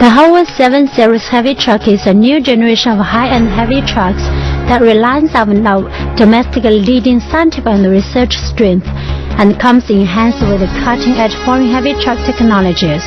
The HOWO-7 series heavy truck is a new generation of high-end heavy trucks that relies on our domestic leading scientific and research strength and comes enhanced with cutting-edge foreign heavy truck technologies.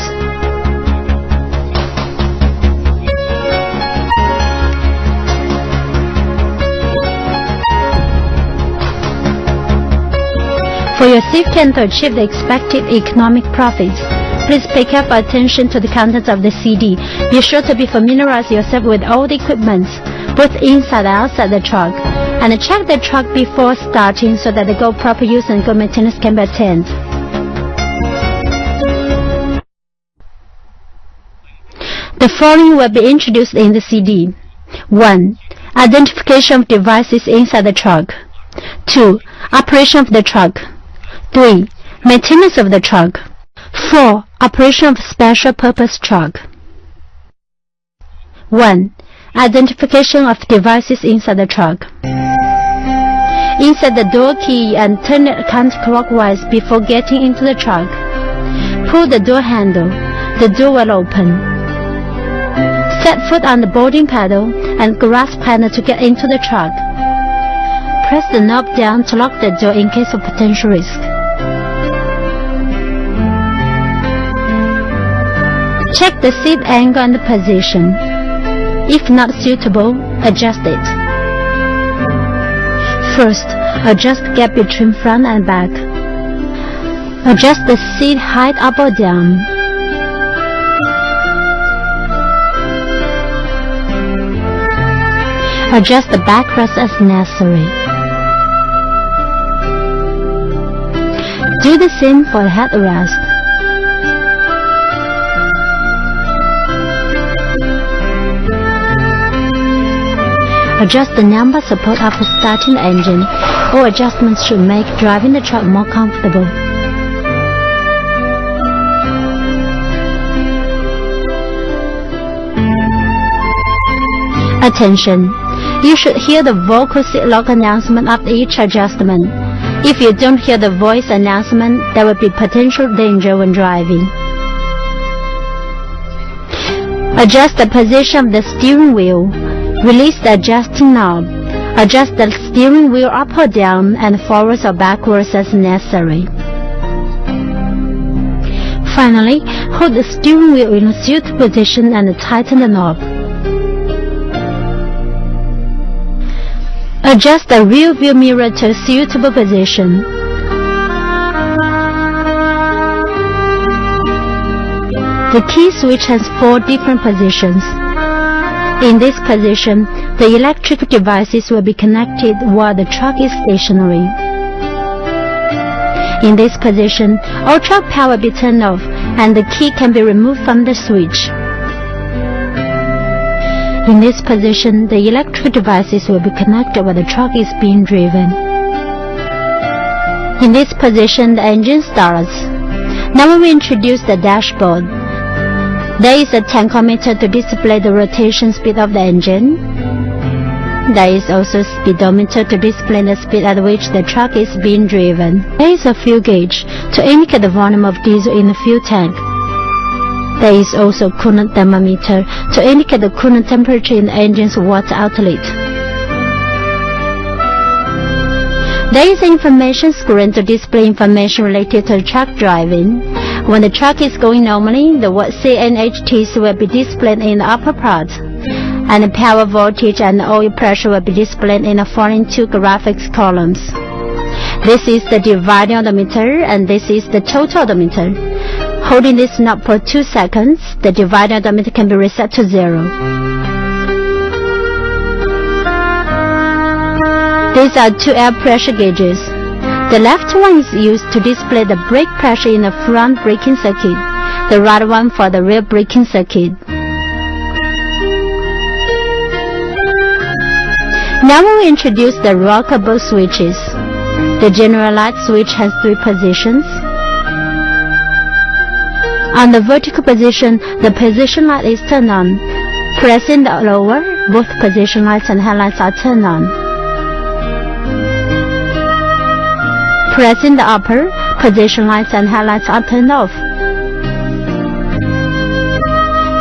For your safety and to achieve the expected economic profits, please pay careful attention to the contents of the CD. Be sure to familiarize yourself with all the equipment, both inside and outside the truck, and check the truck before starting so that the good proper use and good maintenance can be attained. The following will be introduced in the CD. 1. Identification of devices inside the truck. 2. Operation of the truck. 3. Maintenance of the truck. 4. Operation of special purpose truck. 1. Identification of devices inside the truck. Insert the door key and turn it counterclockwise before getting into the truck. Pull the door handle. The door will open. Set foot on the boarding pedal and grasp handle to get into the truck. Press the knob down to lock the door in case of potential risk. Check the seat angle and position. If not suitable, adjust it. First, adjust the gap between front and back. Adjust the seat height up or down. Adjust the backrest as necessary. Do the same for the headrest. Adjust the number support after starting the engine. All adjustments should make driving the truck more comfortable. Attention! You should hear the vocal seat lock announcement after each adjustment. If you don't hear the voice announcement, there will be potential danger when driving. Adjust the position of the steering wheel. Release the adjusting knob. Adjust the steering wheel up or down and forwards or backwards as necessary. Finally, hold the steering wheel in a suitable position and tighten the knob. Adjust the rear view mirror to a suitable position. The key switch has 4 different positions. In this position, the electric devices will be connected while the truck is stationary. In this position, all truck power will be turned off and the key can be removed from the switch. In this position, the electric devices will be connected while the truck is being driven. In this position, the engine starts. Now we will introduce the dashboard. There is a tachometer to display the rotation speed of the engine. There is also a speedometer to display the speed at which the truck is being driven. There is a fuel gauge to indicate the volume of diesel in the fuel tank. There is also a coolant thermometer to indicate the coolant temperature in the engine's water outlet. There is an information screen to display information related to truck driving. When the truck is going normally, the word CNHTs will be displayed in the upper part, and the power voltage and oil pressure will be displayed in the following 2 graphics columns. This is the dividing odometer and this is the total odometer. Holding this knob for 2 seconds, the dividing odometer can be reset to 0. These are 2 air pressure gauges. The left one is used to display the brake pressure in the front braking circuit, the right one for the rear braking circuit. Now we will introduce the rockable switches. The general light switch has 3 positions. On the vertical position, the position light is turned on. Pressing the lower, both position lights and headlights are turned on. Pressing the upper, position lights and headlights are turned off.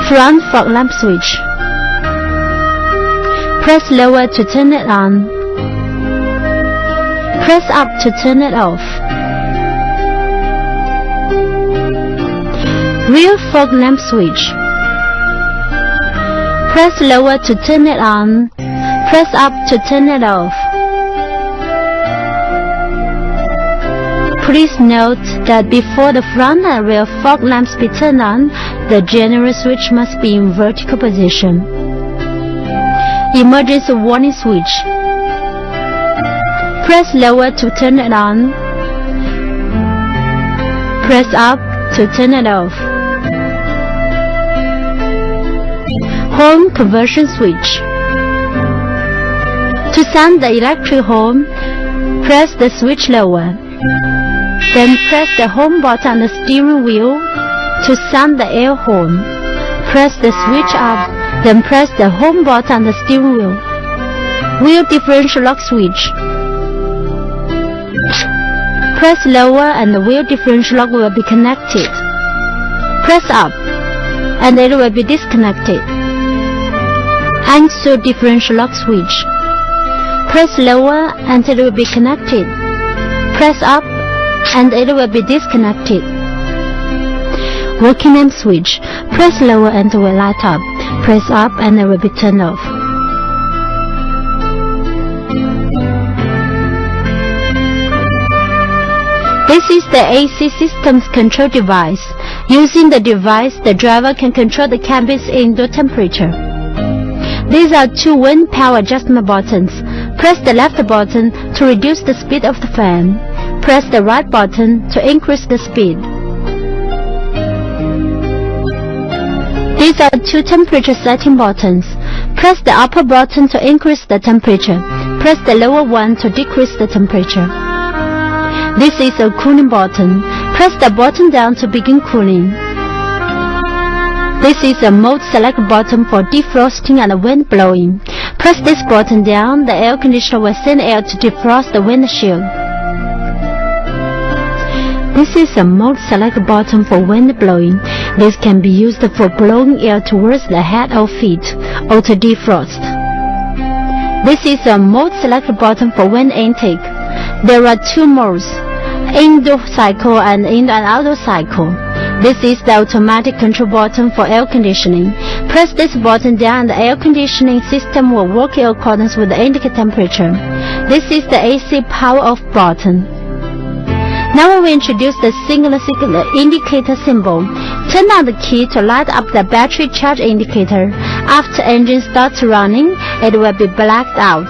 Front fog lamp switch. Press lower to turn it on. Press up to turn it off. Rear fog lamp switch. Press lower to turn it on. Press up to turn it off. Please note that before the front and rear fog lamps be turned on, the general switch must be in vertical position. Emergency warning switch. Press lower to turn it on. Press up to turn it off. Home conversion switch. To sound the electric home, press the switch lower. Then press the home button on the steering wheel to sound the air horn. Press the switch up, then press the home button on the steering wheel. Wheel differential lock switch. Press lower and the wheel differential lock will be connected. Press up and it will be disconnected. Ankle differential lock switch. Press lower and it will be connected. Press up and it will be disconnected. Working lamp switch. Press lower and it will light up. Press up and it will be turned off. This is the AC system's control device. Using the device, the driver can control the cabin's indoor temperature. These are two wind power adjustment buttons. Press the left button to reduce the speed of the fan. Press the right button to increase the speed. These are two temperature setting buttons. Press the upper button to increase the temperature. Press the lower one to decrease the temperature. This is a cooling button. Press the button down to begin cooling. This is a mode select button for defrosting and wind blowing. Press this button down, the air conditioner will send air to defrost the windshield. This is a mode select button for wind blowing. This can be used for blowing air towards the head or feet, or to defrost. This is a mode select button for wind intake. There are two modes, indoor cycle and indoor and outdoor cycle. This is the automatic control button for air conditioning. Press this button down and the air conditioning system will work in accordance with the indicated temperature. This is the AC power off button. Now we will introduce the signal indicator symbol. Turn on the key to light up the battery charge indicator. After engine starts running, it will be blacked out.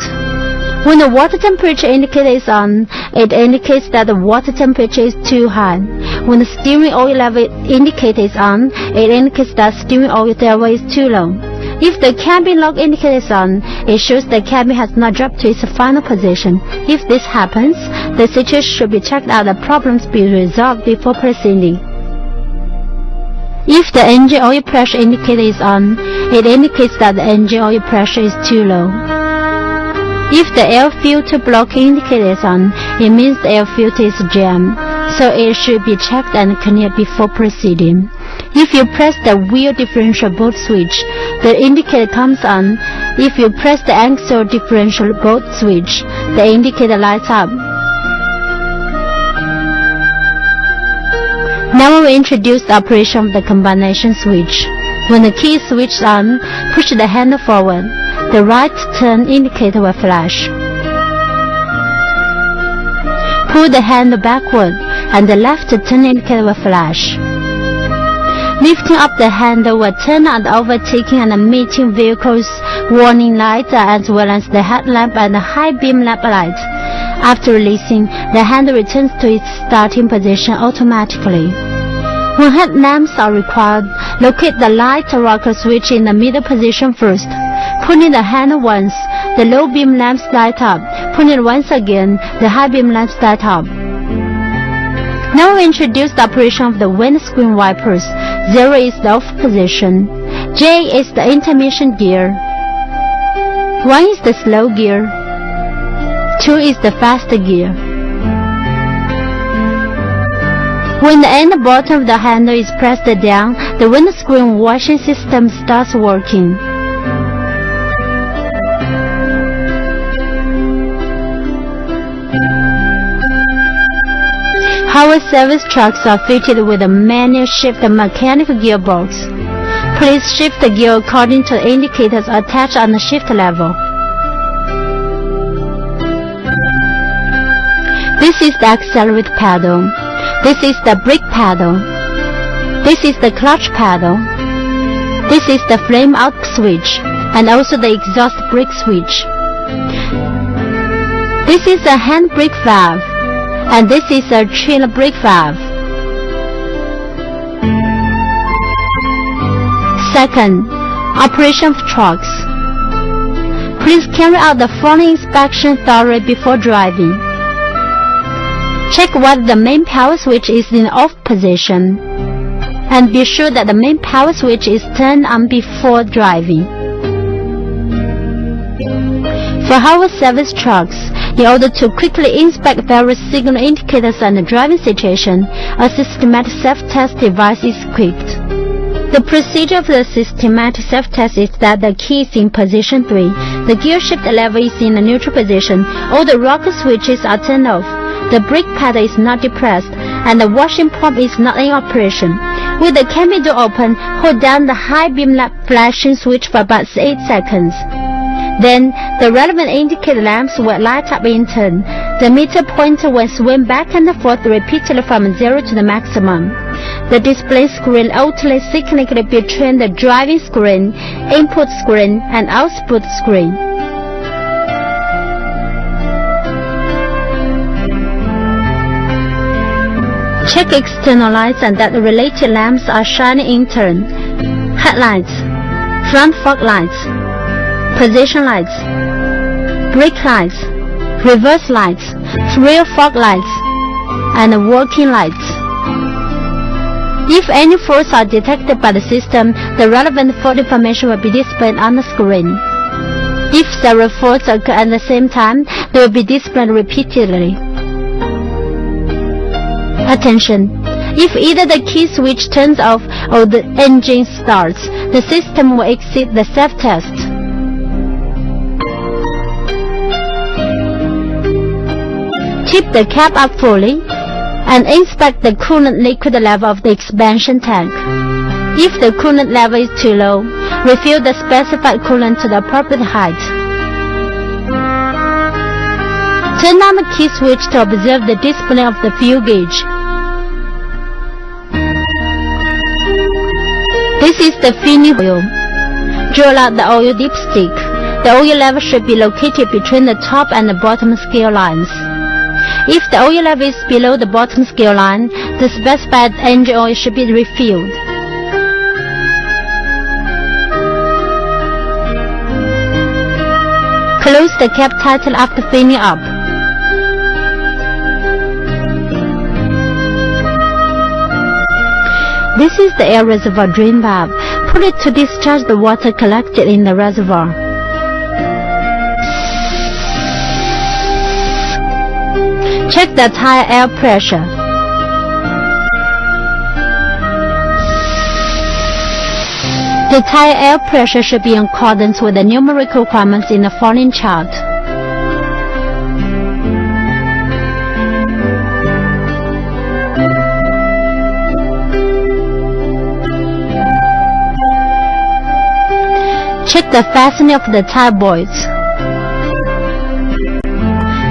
When the water temperature indicator is on, it indicates that the water temperature is too high. When the steering oil level indicator is on, it indicates that steering oil level is too low. If the cabin lock indicator is on, it shows the cabin has not dropped to its final position. If this happens, the situation should be checked out and problems be resolved before proceeding. If the engine oil pressure indicator is on, it indicates that the engine oil pressure is too low. If the air filter block indicator is on, it means the air filter is jammed, so it should be checked and cleared before proceeding. If you press the wheel differential bolt switch, the indicator comes on. If you press the ankle differential bolt switch, the indicator lights up. Now we will introduce the operation of the combination switch. When the key is switched on, push the handle forward. The right turn indicator will flash. Pull the handle backward and the left turn indicator will flash. Lifting up the handle will turn on the overtaking and meeting vehicles warning lights as well as the headlamp and the high beam lamp light. After releasing, the handle returns to its starting position automatically. When headlamps are required, locate the light rocker switch in the middle position first. Pulling the handle once, the low beam lamps light up. Pulling it once again, the high beam lamps light up. Now we introduce the operation of the windscreen wipers. 0 is the off position. J is the intermission gear. 1 is the slow gear. 2 is the fast gear. When the end bottom of the handle is pressed down, the windscreen washing system starts working. HOWO-7 trucks are fitted with a manual shift mechanical gearbox. Please shift the gear according to the indicators attached on the shift level. This is the accelerator pedal. This is the brake pedal. This is the clutch pedal. This is the flame out switch and also the exhaust brake switch. This is a handbrake valve. And this is a trailer brake valve. Second, operation of trucks. Please carry out the following inspection thoroughly before driving. Check whether the main power switch is in off position, and be sure that the main power switch is turned on before driving. For HOWO-7 trucks, in order to quickly inspect various signal indicators and the driving situation, a systematic self-test device is equipped. The procedure of the systematic self-test is that the key is in position 3, the gear shift lever is in a neutral position, all the rocker switches are turned off, the brake pedal is not depressed, and the washing pump is not in operation. With the cabin door open, hold down the high beam flashing switch for about 8 seconds. Then, the relevant indicator lamps will light up in turn. The meter pointer will swing back and forth repeatedly from 0 to the maximum. The display screen alternates cyclically between the driving screen, input screen, and output screen. Check external lights and that the related lamps are shining in turn. Headlights, front fog lights, position lights, brake lights, reverse lights, rear fog lights, and working lights. If any faults are detected by the system, the relevant fault information will be displayed on the screen. If several faults occur at the same time, they will be displayed repeatedly. Attention! If either the key switch turns off or the engine starts, the system will exit the self-test. Tip the cap up fully and inspect the coolant liquid level of the expansion tank. If the coolant level is too low, refill the specified coolant to the appropriate height. Turn on the key switch to observe the display of the fuel gauge. This is the finish oil. Draw out the oil dipstick. The oil level should be located between the top and the bottom scale lines. If the oil level is below the bottom scale line, the specified engine oil should be refilled. Close the cap tightly after filling up. This is the air reservoir drain valve. Pull it to discharge the water collected in the reservoir. Check the tire air pressure. The tire air pressure should be in accordance with the numerical requirements in the following chart. Check the fastening of the tire bolts.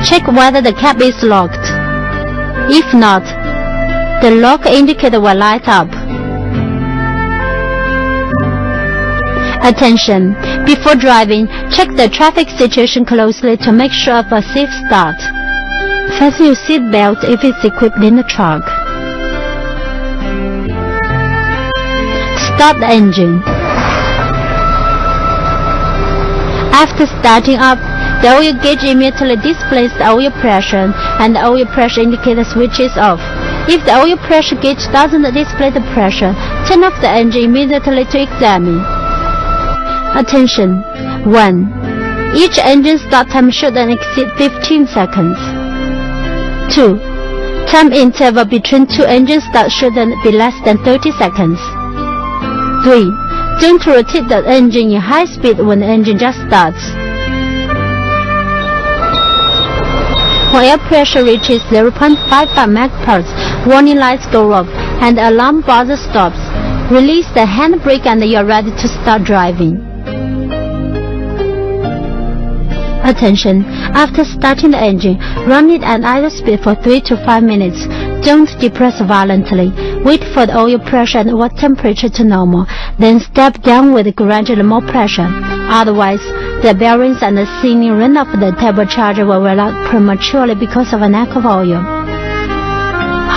Check whether the cap is locked. If not, the lock indicator will light up. Attention! Before driving, check the traffic situation closely to make sure of a safe start. Fasten your seat belt if it's equipped in the truck. Start the engine. After starting up, the oil gauge immediately displays the oil pressure and the oil pressure indicator switches off. If the oil pressure gauge doesn't display the pressure, turn off the engine immediately to examine. Attention! 1. Each engine start time shouldn't exceed 15 seconds. 2. Time interval between two engine starts shouldn't be less than 30 seconds. 3. Don't rotate the engine in high speed when the engine just starts. When air pressure reaches 0.55 megapascals, warning lights go off and the alarm buzzer stops. Release the handbrake and you are ready to start driving. Attention! After starting the engine, run it at idle speed for 3 to 5 minutes. Don't depress violently. Wait for the oil pressure and water temperature to normal. Then step down with gradually more pressure. Otherwise, the bearings and the sealing ring of the turbocharger will wear out prematurely because of a lack of oil.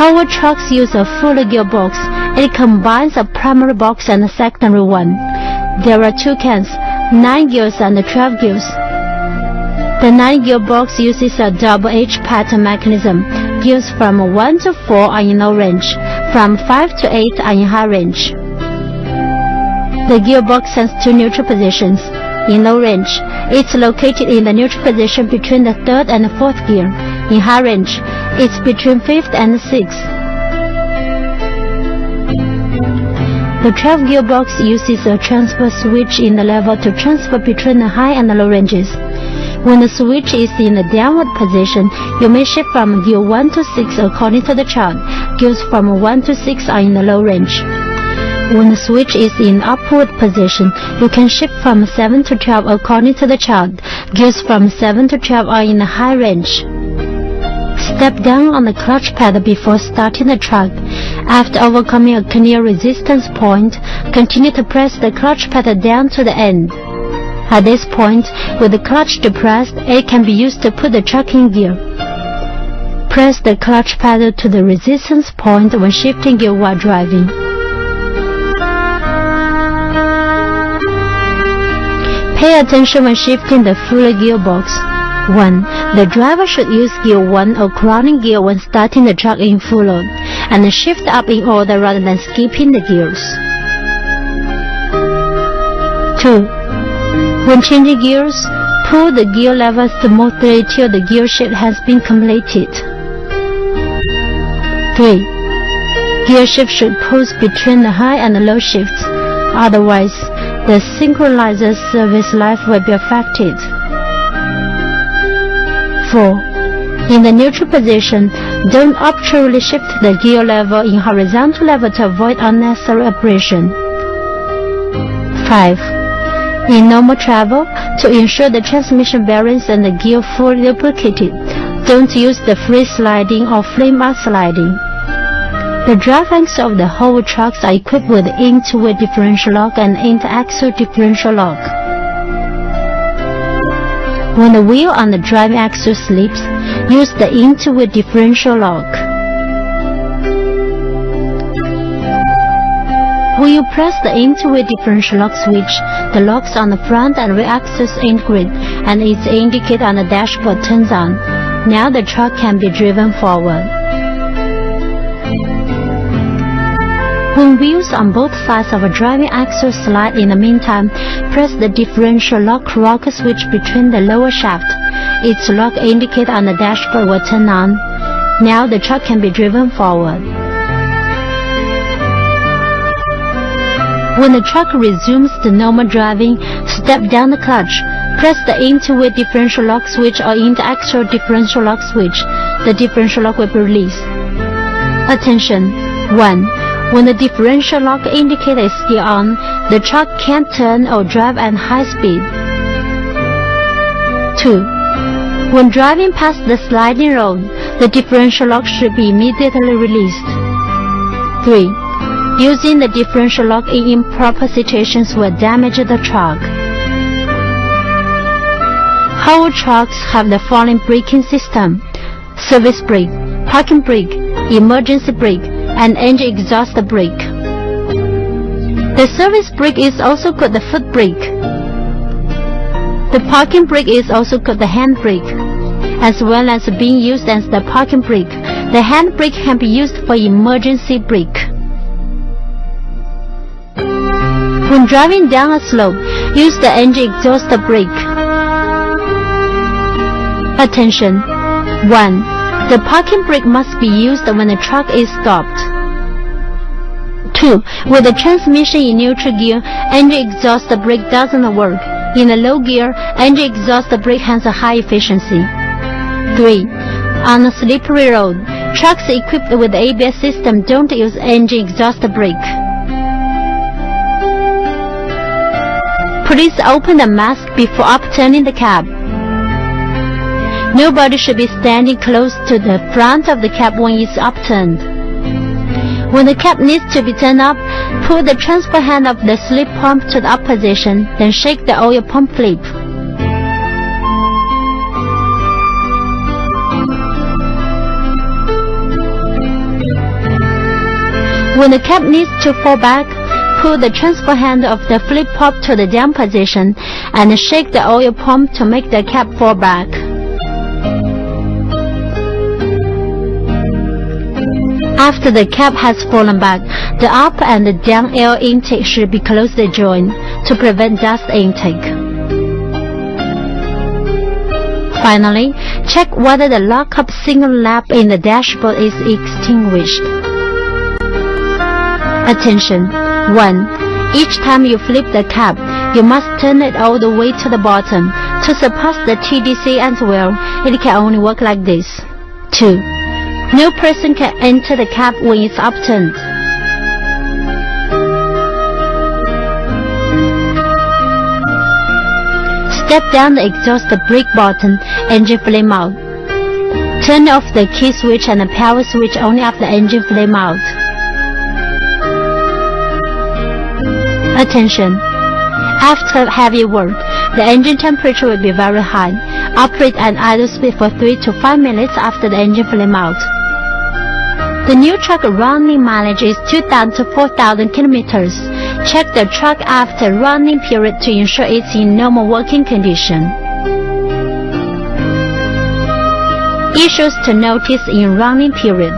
HOWO trucks use a full gearbox. It combines a primary box and a secondary one. There are 2 cans, 9 gears and 12 gears. The 9 gearbox uses a double H pattern mechanism. Gears from 1 to 4 are in low range, from 5 to 8 are in high range. The gearbox has 2 neutral positions. In low range, it's located in the neutral position between the 3rd and 4th gear. In high range, it's between 5th and 6th. The 12 gearbox uses a transfer switch in the lever to transfer between the high and the low ranges. When the switch is in the downward position, you may shift from gear 1 to 6 according to the chart. Gears from 1 to 6 are in the low range. When the switch is in upward position, you can shift from 7 to 12 according to the chart. Gears from 7 to 12 are in the high range. Step down on the clutch pedal before starting the truck. After overcoming a clear resistance point, continue to press the clutch pedal down to the end. At this point, with the clutch depressed, it can be used to put the truck in gear. Press the clutch pedal to the resistance point when shifting gear while driving. Pay attention when shifting the full gearbox. 1. The driver should use gear 1 or grounding gear when starting the truck in full load, and shift up in order rather than skipping the gears. 2. When changing gears, pull the gear lever smoothly till the gear shift has been completed. 3. Gear shift should pulse between the high and the low shifts, otherwise the synchronizer's service life will be affected. 4. In the neutral position, don't arbitrarily shift the gear lever in horizontal level to avoid unnecessary abrasion. 5. In normal travel, to ensure the transmission bearings and the gear fully lubricated, don't use the free sliding or flame out sliding. The drive axle of the HOWO trucks are equipped with in-two-way differential lock and inter-axle differential lock. When the wheel on the driving axle slips, use the in-two-way differential lock. When you press the in-two-way differential lock switch, the locks on the front and rear axles integrate and its indicator on the dashboard turns on. Now the truck can be driven forward. When wheels on both sides of a driving axle slide in the meantime, press the differential lock rocker switch between the lower shaft. Its lock indicator on the dashboard will turn on. Now the truck can be driven forward. When the truck resumes to normal driving, step down the clutch. Press the in-two-way differential lock switch or inter-axle differential lock switch. The differential lock will be released. Attention! 1. When the differential lock indicator is still on, the truck can't turn or drive at high speed. 2. When driving past the sliding road, the differential lock should be immediately released. 3. Using the differential lock in improper situations will damage the truck. HOWO trucks have the following braking system: service brake, parking brake, emergency brake, and engine exhaust brake. The service brake is also called the foot brake. The parking brake is also called the hand brake. As well as being used as the parking brake, the hand brake can be used for emergency brake. When driving down a slope, use the engine exhaust brake. Attention! 1. The parking brake must be used when the truck is stopped. 2. With the transmission in neutral gear, engine exhaust brake doesn't work. In the low gear, engine exhaust brake has a high efficiency. 3. On a slippery road, trucks equipped with the ABS system don't use engine exhaust brake. Please open the mask before upturning the cab. Nobody should be standing close to the front of the cab when it's upturned. When the cab needs to be turned up, pull the transport hand of the slip pump to the up position, then shake the oil pump flip. When the cab needs to fall back, pull the transport hand of the flip pump to the down position and shake the oil pump to make the cab fall back. After the cab has fallen back, the up and the down air intake should be closely joined to prevent dust intake. Finally, check whether the lock-up signal lamp in the dashboard is extinguished. Attention! 1. Each time you flip the cab, you must turn it all the way to the bottom. To surpass the TDC as well, it can only work like this. 2. No person can enter the cab when it's upturned. Step down the exhaust brake button, engine flame out. Turn off the key switch and the power switch only after the engine flame out. Attention! After heavy work, the engine temperature will be very high. Operate at idle speed for 3 to 5 minutes after the engine flame out. The new truck running mileage is 2,000 to 4,000 kilometers. Check the truck after running period to ensure it's in normal working condition. Issues to notice in running period.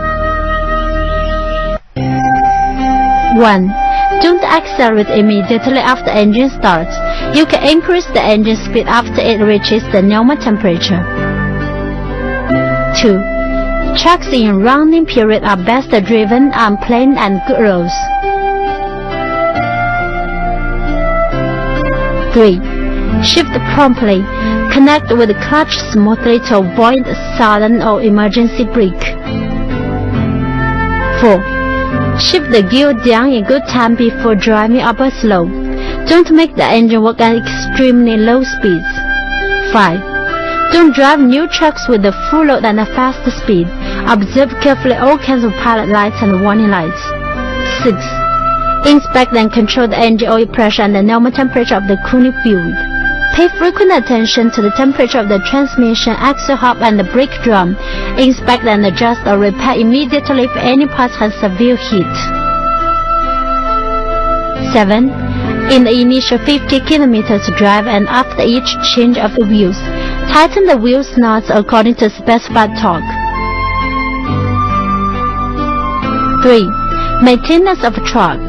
1. Don't accelerate immediately after the engine starts. You can increase the engine speed after it reaches the normal temperature. 2. Trucks in running period are best driven on plain and good roads. 3. Shift promptly. Connect with the clutch smoothly to avoid sudden or emergency brake. 4. Shift the gear down in good time before driving up a slope. Don't make the engine work at extremely low speeds. 5. Don't drive new trucks with a full load and a fast speed. Observe carefully all kinds of pilot lights and warning lights. 6. Inspect and control the engine oil pressure and the normal temperature of the cooling fluid. Pay frequent attention to the temperature of the transmission, axle hub, and the brake drum. Inspect and adjust or repair immediately if any parts have severe heat. 7. In the initial 50 kilometers drive and after each change of the wheels, tighten the wheel nuts according to specified torque. 3. Maintenance of truck.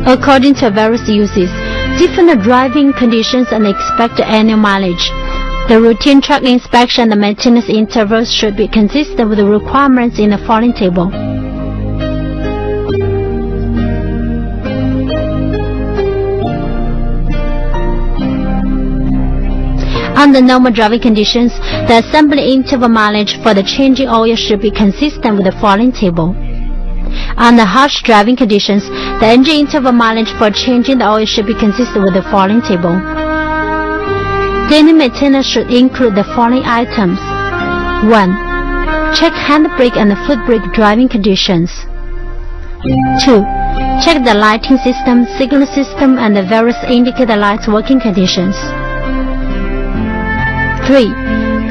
According to various uses, different driving conditions and expected annual mileage, the routine truck inspection and the maintenance intervals should be consistent with the requirements in the following table. Under normal driving conditions, the assembly interval mileage for the changing oil should be consistent with the following table. Under harsh driving conditions, the engine interval mileage for changing the oil should be consistent with the following table. Daily maintenance should include the following items. 1. Check handbrake and foot brake driving conditions. 2. Check the lighting system, signal system, and the various indicator lights working conditions. 3.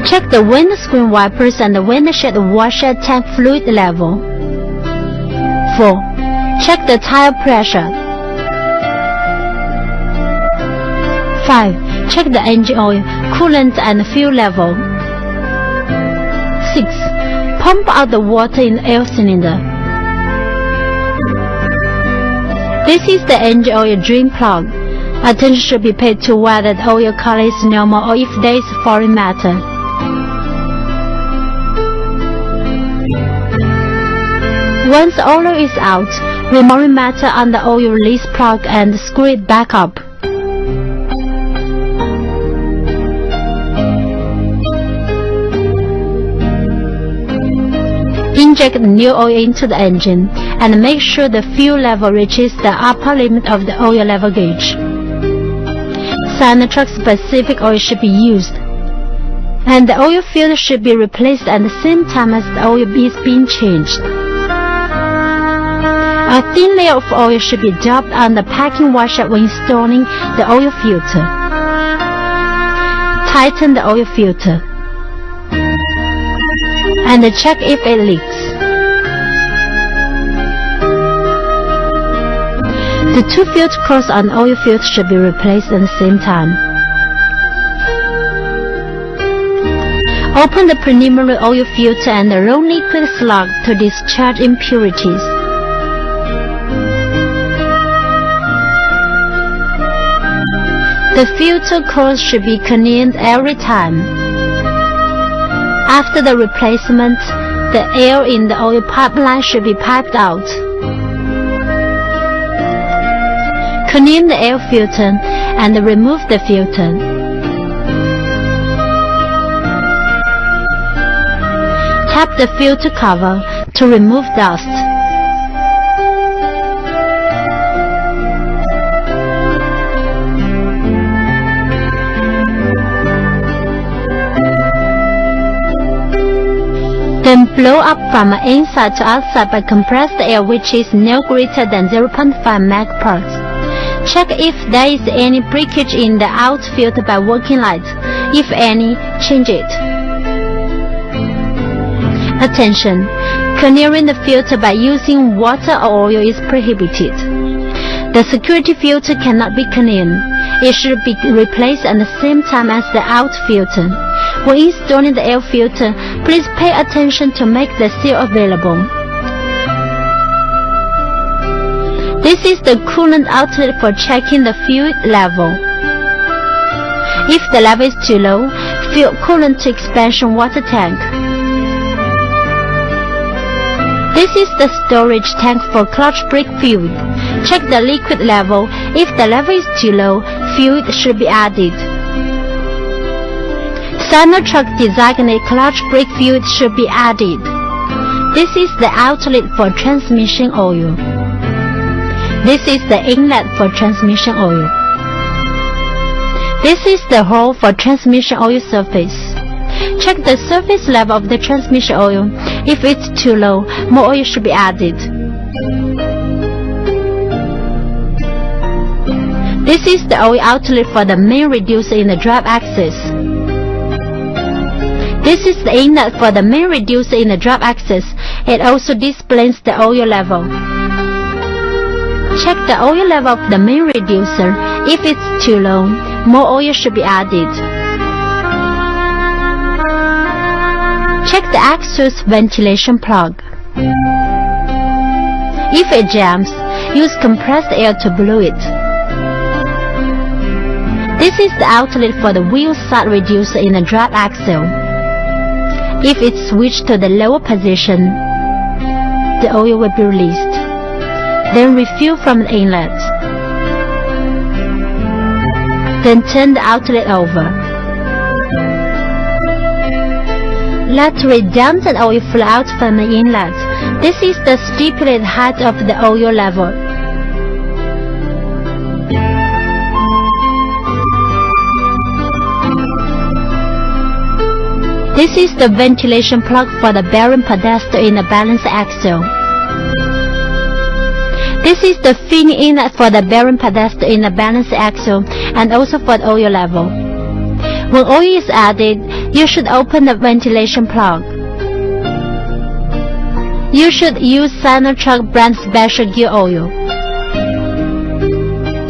Check the windscreen wipers and the windshield washer tank fluid level. 4. Check the tire pressure. 5. Check the engine oil, coolant, and fuel level. 6. Pump out the water in the air cylinder. This is the engine oil drain plug. Attention should be paid to whether the oil color is normal or if there is foreign matter. Once oil is out, remove matter on the oil release plug and screw it back up. Inject the new oil into the engine and make sure the fuel level reaches the upper limit of the oil level gauge. Sinotruk specific oil should be used, and the oil filter should be replaced at the same time as the oil is being changed. A thin layer of oil should be dabbed on the packing washer when installing the oil filter. Tighten the oil filter and check if it leaks. The two filter cores on the oil filter should be replaced at the same time. Open the preliminary oil filter and roll liquid slug to discharge impurities. The filter cores should be cleaned every time. After the replacement, the air in the oil pipeline should be piped out. Clean the air filter and remove the filter. Tap the filter cover to remove dust. Then blow up from inside to outside by compressed air, which is no greater than 0.5 megapars. Check if there is any breakage in the out filter by working light. If any, change it. Attention! Clearing the filter by using water or oil is prohibited. The security filter cannot be cleaned. It should be replaced at the same time as the out filter. When installing the air filter, please pay attention to make the seal available. This is the coolant outlet for checking the fuel level. If the level is too low, fill coolant to expansion water tank. This is the storage tank for clutch brake fluid. Check the liquid level. If the level is too low, fluid should be added. Sinotruk designated clutch brake fluid should be added. This is the outlet for transmission oil. This is the inlet for transmission oil. This is the hole for transmission oil surface. Check the surface level of the transmission oil. If it's too low, more oil should be added. This is the oil outlet for the main reducer in the drive axis. This is the inlet for the main reducer in the drive axis. It also displays the oil level. Check the oil level of the main reducer. If it's too low, more oil should be added. Check the exhaust ventilation plug. If it jams, use compressed air to blow it. This is the outlet for the wheel side reducer in the drive axle. If it's switched to the lower position, the oil will be released. Then refill from the inlet. Then turn the outlet over. Let redundant oil flow out from the inlet. This is the stipulated height of the oil level. This is the ventilation plug for the bearing pedestal in the balance axle. This is the fin inlet for the bearing pedestal in the balance axle and also for the oil level. When oil is added, you should open the ventilation plug. You should use Sinotruk brand special gear oil.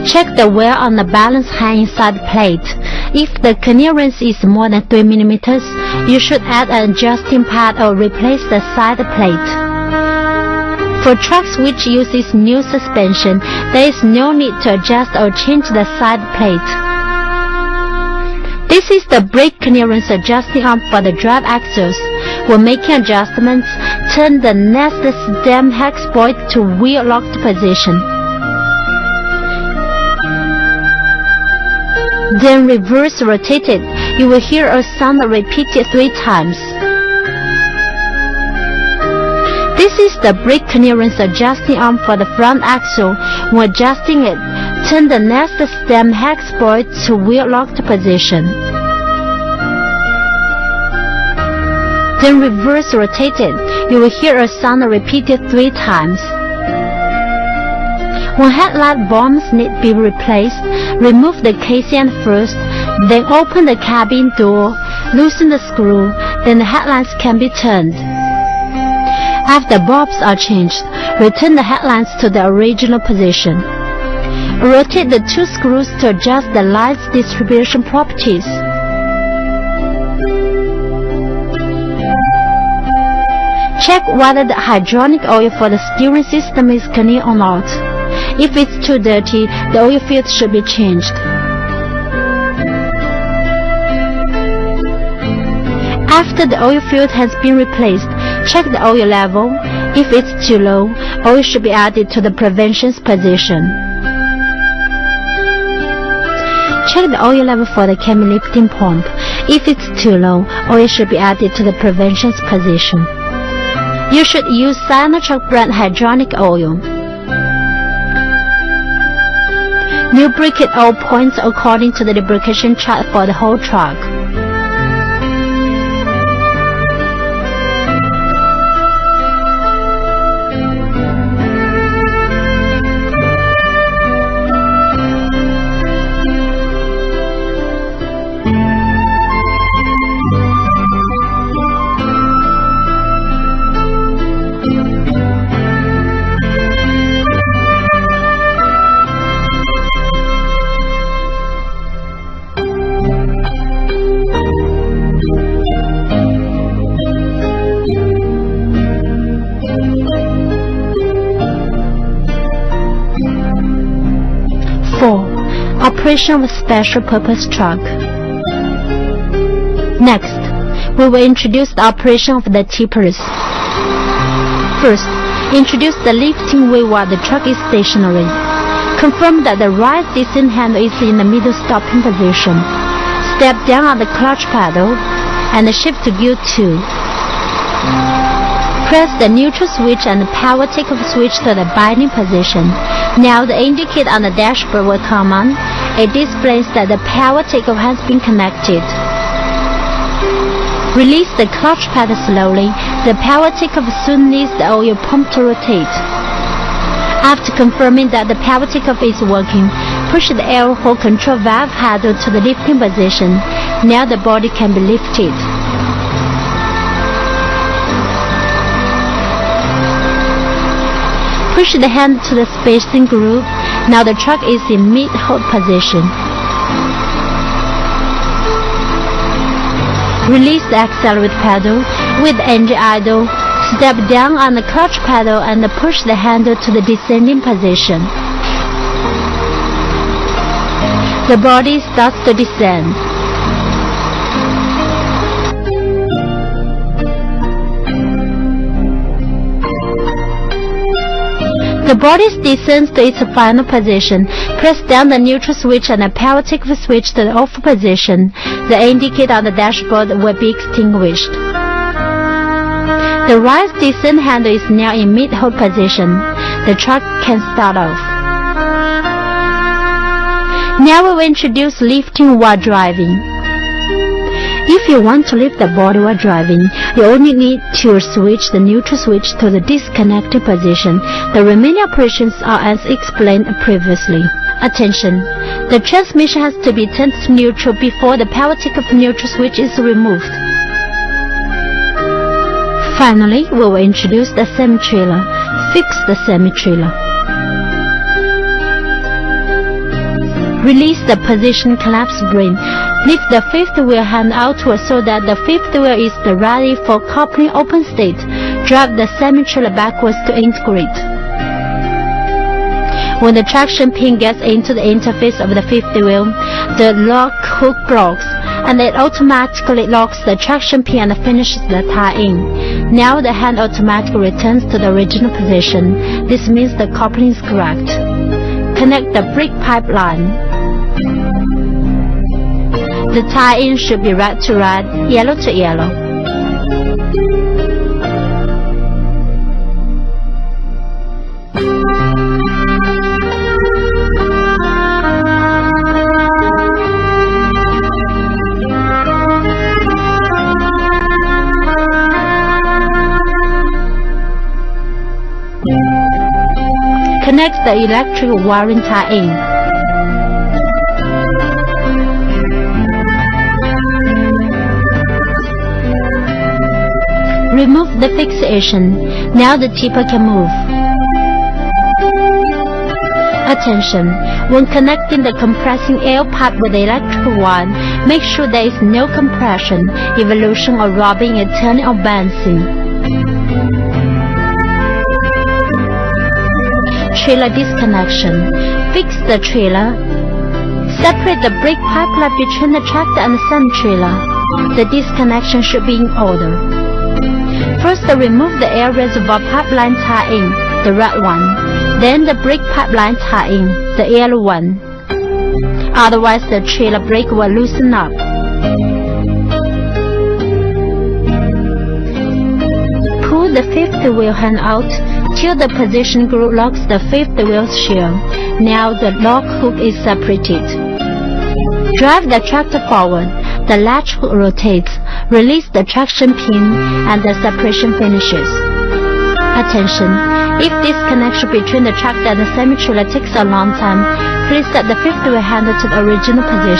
Check the wear on the balance hand inside the plate. If the clearance is more than 3 mm, you should add an adjusting pad or replace the side plate. For trucks which uses new suspension, there is no need to adjust or change the side plate. This is the brake clearance adjusting arm for the drive axles. When making adjustments, turn the next stem hex point to wheel locked position. Then reverse rotate it. You will hear a sound repeated 3 times. This is the brake clearance adjusting arm for the front axle. When adjusting it, turn the next stem hex point to wheel locked position. Then reverse rotate it. You will hear a sound repeated 3 times. When headlight bulbs need to be replaced, remove the casing first, then open the cabin door, loosen the screw, then the headlights can be turned. After bulbs are changed, return the headlights to the original position. Rotate the 2 screws to adjust the light's distribution properties. Check whether the hydraulic oil for the steering system is clean or not. If it's too dirty, the oil filter should be changed. After the oil filter has been replaced, check the oil level. If it's too low, oil should be added to the prevention position. Check the oil level for the cabin lifting pump. If it's too low, oil should be added to the prevention position. You should use Sinotruk brand hydraulic oil. Lubricate all points according to the lubrication chart for the whole truck. Operation of a special purpose truck. Next, we will introduce the operation of the tippers. First, introduce the lifting wheel while the truck is stationary. Confirm that the right descent handle is in the middle stopping position. Step down on the clutch pedal and shift to gear 2. Press the neutral switch and the power takeoff switch to the binding position. Now the indicator on the dashboard will come on. It displays that the power takeoff has been connected. Release the clutch pedal slowly. The power takeoff soon needs the oil pump to rotate. After confirming that the power takeoff is working, push the air hole control valve handle to the lifting position. Now the body can be lifted. Push the handle to the spacing groove. Now the truck is in mid-hold position. Release the accelerate pedal. With the engine idle, step down on the clutch pedal and push the handle to the descending position. The body starts to descend. The body descends to its final position. Press down the neutral switch and the power takeoff switch to the off position. The indicator on the dashboard will be extinguished. The right descent handle is now in mid-hold position. The truck can start off. Now we will introduce lifting while driving. If you want to lift the body while driving, you only need to switch the neutral switch to the disconnected position. The remaining operations are as explained previously. Attention! The transmission has to be turned to neutral before the power takeoff neutral switch is removed. Finally, we will introduce the semi-trailer. Fix the semi-trailer. Release the position collapse spring. Lift the fifth wheel hand outward so that the fifth wheel is ready for coupling open state. Drive the semi-trailer backwards to integrate. When the traction pin gets into the interface of the fifth wheel, the lock hook blocks. and it automatically locks the traction pin and finishes the tie-in. Now the hand automatically returns to the original position. This means the coupling is correct. Connect the brake pipeline. The tie-in should be red to red, yellow to yellow. Connect the electrical wiring tie-in. Remove the fixation. Now the tipper can move. Attention! When connecting the compressing air pipe with the electrical one, make sure there is no compression, evolution or rubbing, turning or bouncing. Trailer disconnection. Fix the trailer. Separate the brake pipeline between the tractor and the semi-trailer. The disconnection should be in order. First, remove the air reservoir pipeline tie-in, the red one. Then the brake pipeline tie-in, the yellow one. Otherwise, the trailer brake will loosen up. Pull the fifth wheel hand out till the position group locks the fifth wheel shell. Now the lock hook is separated. Drive the tractor forward. The latch hook rotates. Release the traction pin and the separation finishes. Attention! If disconnection between the tractor and the semi-trailer takes a long time, please set the fifth wheel handle to the original position.